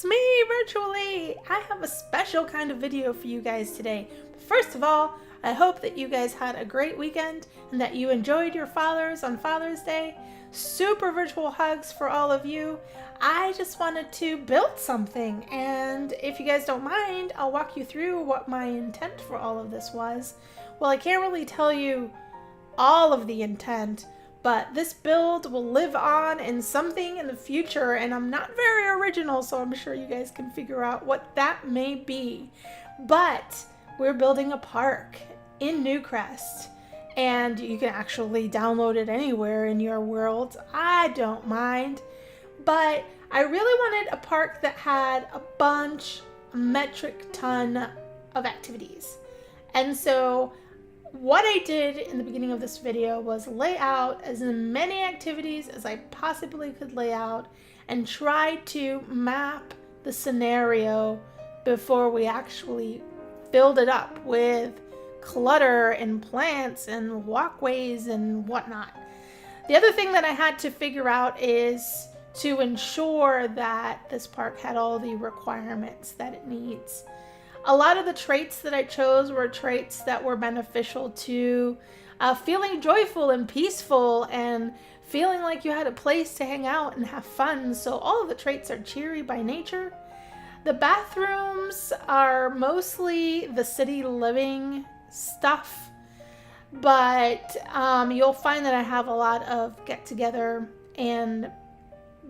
it's me, VirtuaLee. I have a special kind of video for you guys today. But first of all, I hope that you guys had a great weekend and that you enjoyed your fathers on Father's Day. Super virtual hugs for all of you. I just wanted to build something, and if you guys don't mind, I'll walk you through what my intent for all of this was. Well, I can't really tell you all of the intent, but this build will live on in something in the future, and I'm not very original, so I'm sure you guys can figure out what that may be. But we're building a park in Newcrest, and you can actually download it anywhere in your world. I don't mind, but I really wanted a park that had a metric ton of activities. And so what I did in the beginning of this video was lay out as many activities as I possibly could lay out and try to map the scenario before we actually filled it up with clutter and plants and walkways and whatnot. The other thing that I had to figure out is to ensure that this park had all the requirements that it needs. A lot of the traits that I chose were traits that were beneficial to feeling joyful and peaceful and feeling like you had a place to hang out and have fun. So all of the traits are cheery by nature. The bathrooms are mostly the city living stuff, but you'll find that I have a lot of get together and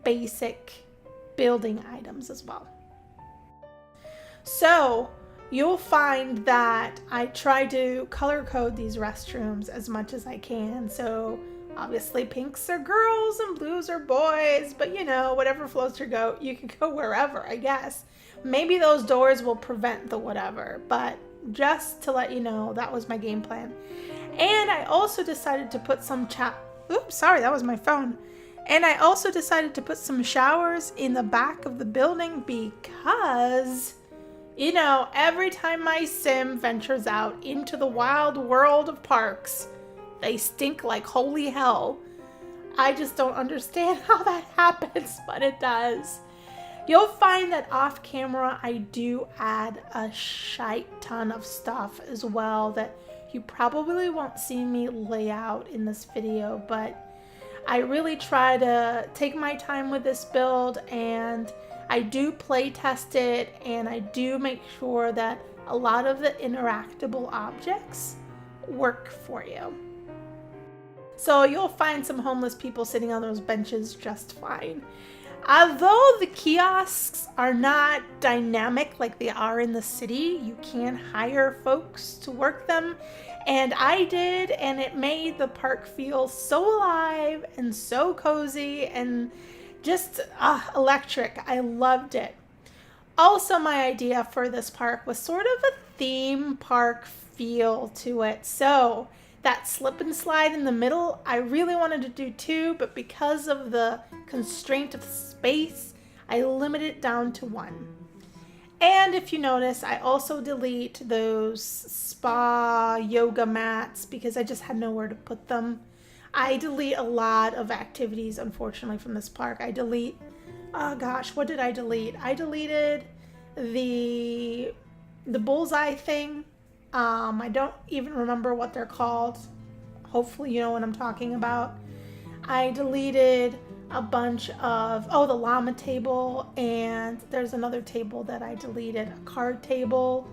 basic building items as well. So you'll find that I try to color code these restrooms as much as I can. So obviously pinks are girls and blues are boys, but you know, whatever floats your goat, you can go wherever, I guess. Maybe those doors will prevent the whatever, but just to let you know, that was my game plan. And I also decided to put some oops, sorry, that was my phone. And I also decided to put some showers in the back of the building because, you know, every time my sim ventures out into the wild world of parks, they stink like holy hell. I just don't understand how that happens, but it does. You'll find that off camera, I do add a shite ton of stuff as well that you probably won't see me lay out in this video, but I really try to take my time with this build, and I do play test it, and I do make sure that a lot of the interactable objects work for you. So you'll find some homeless people sitting on those benches just fine. Although the kiosks are not dynamic like they are in the city, you can hire folks to work them. And I did, and it made the park feel so alive and so cozy and just electric. I loved it. Also, my idea for this park was sort of a theme park feel to it. So that slip and slide in the middle, I really wanted to do two, but because of the constraint of space, I limited it down to one. And if you notice, I also delete those spa yoga mats because I just had nowhere to put them. I delete a lot of activities, unfortunately, from this park. I delete, oh gosh, what did I delete? I deleted the bullseye thing. I don't even remember what they're called. Hopefully you know what I'm talking about. I deleted a bunch of, the llama table, and there's another table that I deleted, a card table,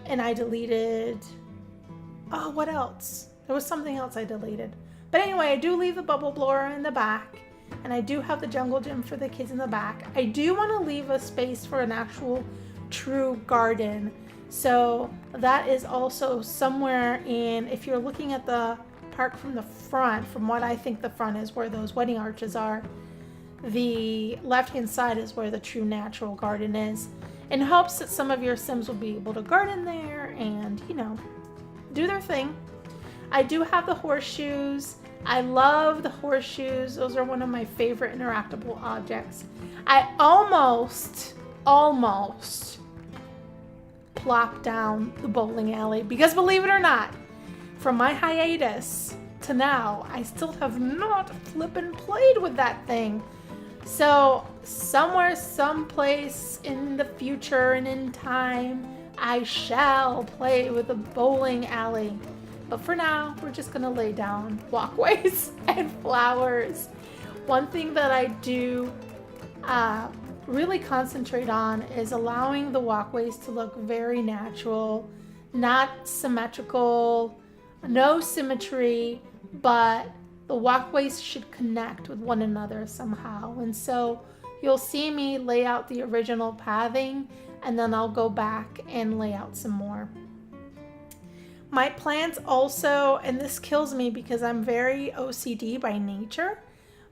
and I deleted, what else? There was something else I deleted. But anyway, I do leave the bubble blower in the back, and I do have the jungle gym for the kids in the back. I do want to leave a space for an actual true garden. So that is also somewhere in, if you're looking at the park from the front, from what I think the front is where those wedding arches are, the left-hand side is where the true natural garden is, in hopes that some of your sims will be able to garden there and, you know, do their thing. I do have the horseshoes. I love the horseshoes. Those are one of my favorite interactable objects. I almost plop down the bowling alley because, believe it or not, from my hiatus to now, I still have not flippin' played with that thing. So somewhere, someplace in the future and in time, I shall play with a bowling alley. But for now, we're just gonna lay down walkways and flowers. One thing that I do really concentrate on is allowing the walkways to look very natural, not symmetrical, no symmetry, but the walkways should connect with one another somehow. And so you'll see me lay out the original pathing, and then I'll go back and lay out some more. My plants also, and this kills me because I'm very OCD by nature,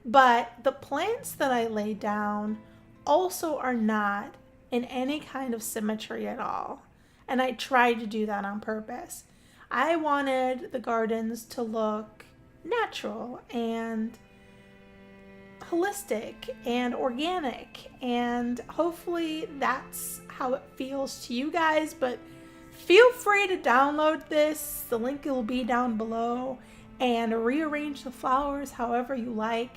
but the plants that I lay down also are not in any kind of symmetry at all. And I tried to do that on purpose. I wanted the gardens to look natural and holistic and organic, and hopefully that's how it feels to you guys. But feel free to download this, the link will be down below, and rearrange the flowers however you like.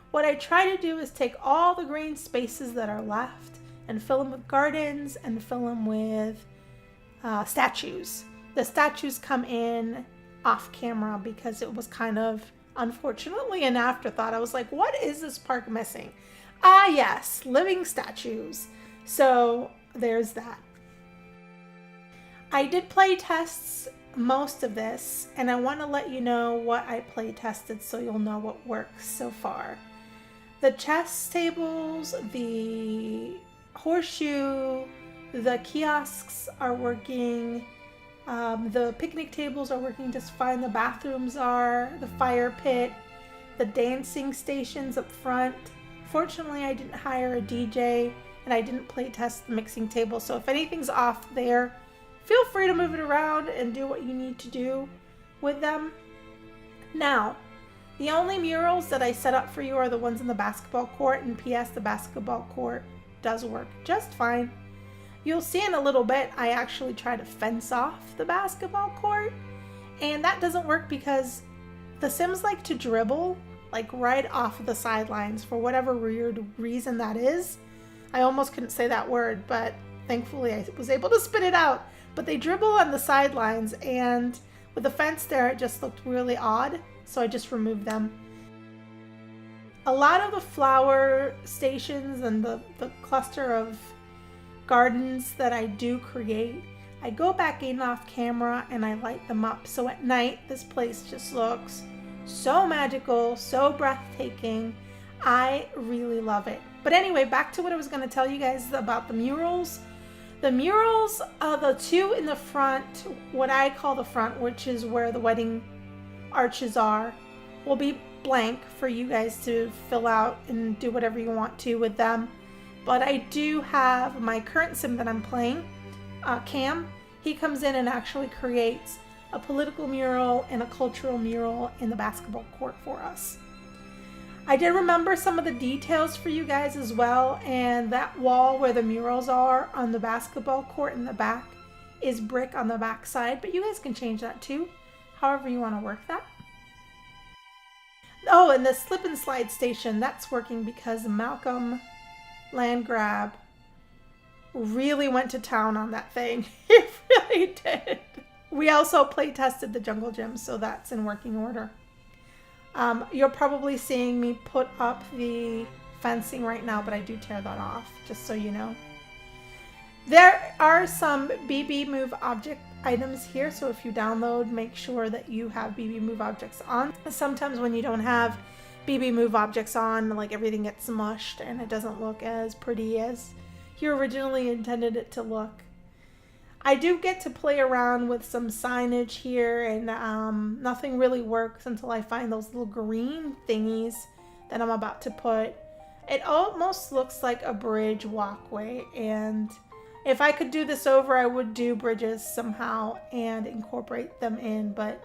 What I try to do is take all the green spaces that are left and fill them with gardens and fill them with statues. The statues come in off camera because it was kind of, unfortunately, an afterthought. I was like, what is this park missing? Ah, yes, living statues. So there's that. I did play tests most of this, and I want to let you know what I play tested so you'll know what works so far. The chess tables, the horseshoe, the kiosks are working. The picnic tables are working just fine. The bathrooms are, the fire pit, the dancing stations up front. Fortunately, I didn't hire a DJ and I didn't play test the mixing table. So if anything's off there, feel free to move it around and do what you need to do with them. Now, the only murals that I set up for you are the ones in the basketball court, and P.S. the basketball court does work just fine. You'll see in a little bit, I actually try to fence off the basketball court, and that doesn't work because the Sims like to dribble like right off of the sidelines for whatever weird reason that is. I almost couldn't say that word, but thankfully I was able to spit it out. But they dribble on the sidelines, and with the fence there, it just looked really odd, so I just removed them. A lot of the flower stations and the cluster of gardens that I do create, I go back in off camera and I light them up. So at night, this place just looks so magical, so breathtaking. I really love it. But anyway, back to what I was going to tell you guys about the murals. The murals, the two in the front, what I call the front, which is where the wedding arches are, will be blank for you guys to fill out and do whatever you want to with them. But I do have my current sim that I'm playing, Cam. He comes in and actually creates a political mural and a cultural mural in the basketball court for us. I did remember some of the details for you guys as well, and that wall where the murals are on the basketball court in the back is brick on the back side, but you guys can change that too, however you want to work that. Oh, and the slip and slide station, that's working because Malcolm Landgrab really went to town on that thing. It really did. We also play tested the jungle gym, so that's in working order. You're probably seeing me put up the fencing right now, but I do tear that off, just so you know. There are some BB Move object items here, so if you download, make sure that you have BB Move objects on. Sometimes when you don't have BB Move objects on, like everything gets mushed and it doesn't look as pretty as you originally intended it to look. I do get to play around with some signage here, and nothing really works until I find those little green thingies that I'm about to put. It almost looks like a bridge walkway, and if I could do this over, I would do bridges somehow and incorporate them in. But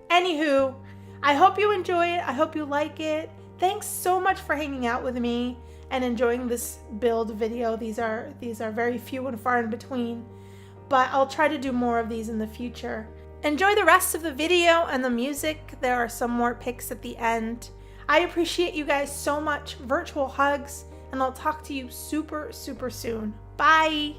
anywho, I hope you enjoy it. I hope you like it. Thanks so much for hanging out with me and enjoying this build video. These are very few and far in between, but I'll try to do more of these in the future. Enjoy the rest of the video and the music. There are some more pics at the end. I appreciate you guys so much. Virtual hugs, and I'll talk to you super, super soon. Bye.